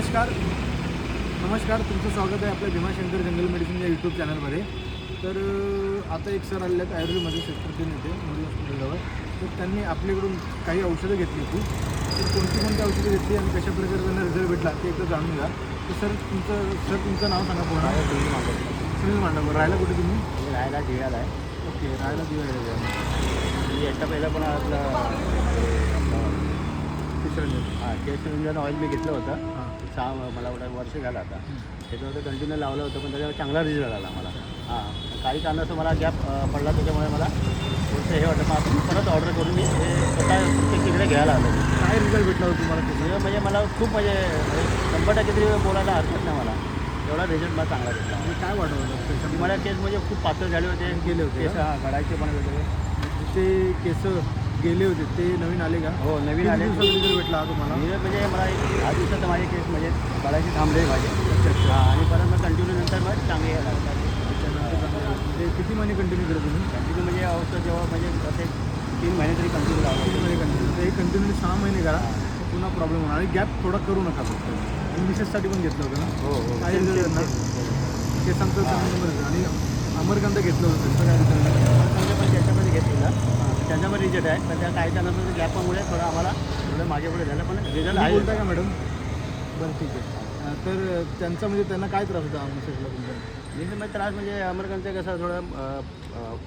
नमस्कार तुमचं स्वागत आहे आपल्या भीमाशंकर जंगल मेडिसिन या यूट्यूब चॅनलमध्ये. तर आता एक सर आलेले आहेत आयुर्वेदमध्ये सेक्टर 3 येते मोदी हॉस्पिटलजवळ. तर त्यांनी आपल्याकडून काही औषधं घेतली होती. तर कोणती औषधं घेतली आणि कशा प्रकारे त्यांना रिझल्ट भेटला ते एकदा जाणून घ्या. तर तुमचं नाव सांगा पूर्ण. सुनील मांडवकर. राहायला कुठे तुम्ही? राहायला दिव्याला आहे. ओके, राहायला दिव्याला. याच्या पहिला पण आपलं केस इंजन ऑइल मी घेतलं होतं. मला वर्ष झालं आता. त्याच्यावर कंटिन्यू लावलं होतं, पण त्याच्यावर चांगला रिझल्ट आला मला. काही कारणास्तव मला गॅप पडला, त्याच्यामुळे मला थोडंसं हे वाटतं. मग आपण परत ऑर्डर करून मी हे स्वतः तिकडे घ्यायला आलो. काय रिझल्ट भेटला होता तुम्हाला? म्हणजे मला खूप 100% तरी बोलायला हरकत नाही. मला एवढा रिझल्ट मला चांगला भेटला. म्हणजे काय वाटवलं मला केस खूप पातळ झाले होते. गेले होते केस गळायचे पण वगैरे. ते केस गेले होते ते नवीन आले का? हो, नवीन आले. रिझल्ट भेटला तुम्हाला? मला एक 10 दिवसात माझे केस गळायचे थांबले माझे. अच्छा. आणि परत मग कंटिन्यू नंतर मग चांगले यायला ते किती महिने कंटिन्यू केलं तुम्ही? कंटिन्यू औषध जेव्हा असे 3 महिने तरी कंटिन्यू लावलं. 3 महिने कंटिन्यू. ते कंटिन्यू 6 महिने करा, पुन्हा प्रॉब्लेम होणार. आणि गॅप थोडा करू नका फक्त. आणि मिसेससाठी पण घेतलं होतं ना? हो. काय रिझल्ट ना केसांचं चांगलं. आणि अमरकांत घेतलं होतं त्यांचं काय रिझल्ट? पण त्याच्यामध्ये घेतलेलं त्याच्यामध्ये रिझल्ट आहे. पण त्या काही कारणास्तव गॅपमुळे थोडं आम्हाला थोडं मागे पुढे झालं, पण रिझल्ट आहे. बोलता का मॅडम? बरं, ठीक आहे. तर त्यांचा त्यांना काय त्रास होता मिसेसला तुमचा? त्रास अमरकांतचा कसा थोडा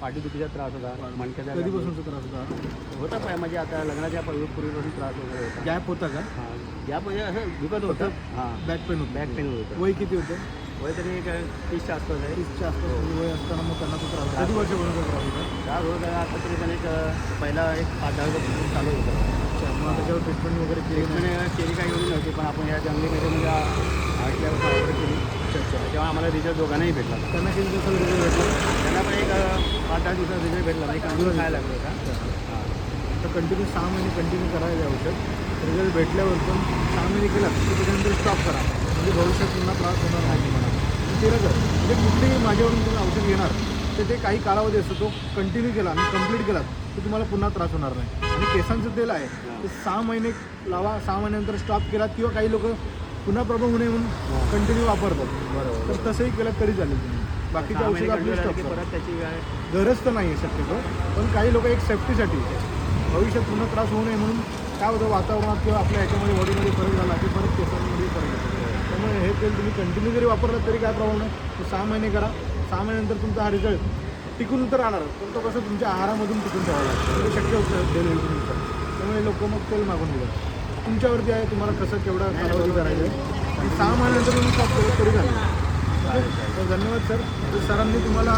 पाठीदुखीचा त्रास होता, मणक्याचा. कधीपासूनचा त्रास होता? होता आता लग्नाच्या पूर्वीपासून त्रास वगैरे होता. गॅप होता का? गॅप असं दुखत होतं. बॅक पेन होतं. वय किती होतं? वय तरी 30च्या आसपास आहे. 30च्या आसपास वय असताना मग त्यांना तो त्रास कधी वर्षापर्यंत त्रास होता? त्रास होता आता तरी पण पहिला 5-10 वर्ष चालू होतं. अच्छा, मग त्याच्यावर ट्रीटमेंट वगैरे केली काही एवढी नव्हती, पण आपण या जंगलीमध्ये आठल्यावर ऑर्डर केली. अच्छा. तेव्हा आम्हाला रिझल्ट दोघांनाही भेटला. त्यांना किती दिवसाला रिझल्ट भेटला? त्यांना पण एक 5-10 दिवसात रिझल्ट भेटला. कंटिन्यू खायला लागलं होता. तर कंटिन्यू 6 महिने कंटिन्यू करायचं औषध. रिझल्ट भेटल्यावर पण 6 महिने केला की त्याच्यानंतर स्टॉप करा. म्हणजे भविष्यात पुन्हा त्रास होणार नाही तुम्हाला. म्हणजे कुठलीही माझ्यावरून तुम्ही औषध घेणार तर ते काही कालावधी असतो, तो कंटिन्यू केला आणि कंप्लीट केला तर तुम्हाला पुन्हा त्रास होणार नाही. आणि केसांचं तेल आहे ते 6 महिने लावा, 6 महिन्यानंतर स्टॉप केला, किंवा काही लोक पुन्हा प्रॉब्लेम होऊ नये म्हणून कंटिन्यू वापरतात. बरोबर. तर तसंही केलं तरी चालेल. तुम्ही बाकीच्या औषधं आपली स्टॉप परत त्याची गरज तर नाही आहे शक्यतो, पण काही लोक एक सेफ्टीसाठी भविष्यात पुन्हा त्रास होऊ नये म्हणून काय होतं, वातावरणात किंवा आपल्या ह्याच्यामध्ये बॉडीमध्ये फरक झाला की परत केसांमध्ये फरक येतो. त्यामुळे हे तेल तुम्ही कंटिन्यू जरी वापरलं तरी काय प्रॉब्लेम नाही. तो 6 महिने करा. 6 महिन्यानंतर तुमचा हा रिझल्ट टिकून तर राहणार, पण तो कसं तुमच्या आहारामधून टिकून ठेवावा लागतो. ते शक्य होतं डेली यूजनुसार. त्यामुळे लोक मग तेल मागून घेतात. तुमच्यावरती आहे तुम्हाला कसं केवढा कालावधी करायचं आहे. आणि 6 महिन्यानंतर तुम्ही स्टॉप केलं तरी झालं. तर धन्यवाद सर. तर सरांनी तुम्हाला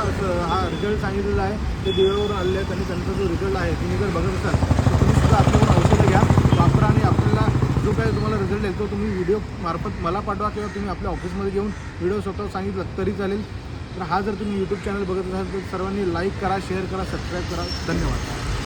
हा रिझल्ट सांगितलेला आहे. ते दिव्यावरून आलेले आहेत आणि त्यांचा जो रिझल्ट आहे तुम्ही जर बघत असाल तर तुम्ही सुद्धा आपल्याकडून औषधं घ्या, वापरा. आणि आपल्याला जो काही तुम्हाला रिझल्ट येईल तो तुम्ही व्हिडिओ मार्फत मला पाठवा, किंवा तुम्ही आपल्या ऑफिसमध्ये घेऊन व्हिडिओ स्वतः सांगितलं तरी चालेल. तर हा जर तुम्ही यूट्यूब चॅनल बघत असाल तर सर्वांनी लाईक करा, शेअर करा, सबस्क्राईब करा. धन्यवाद.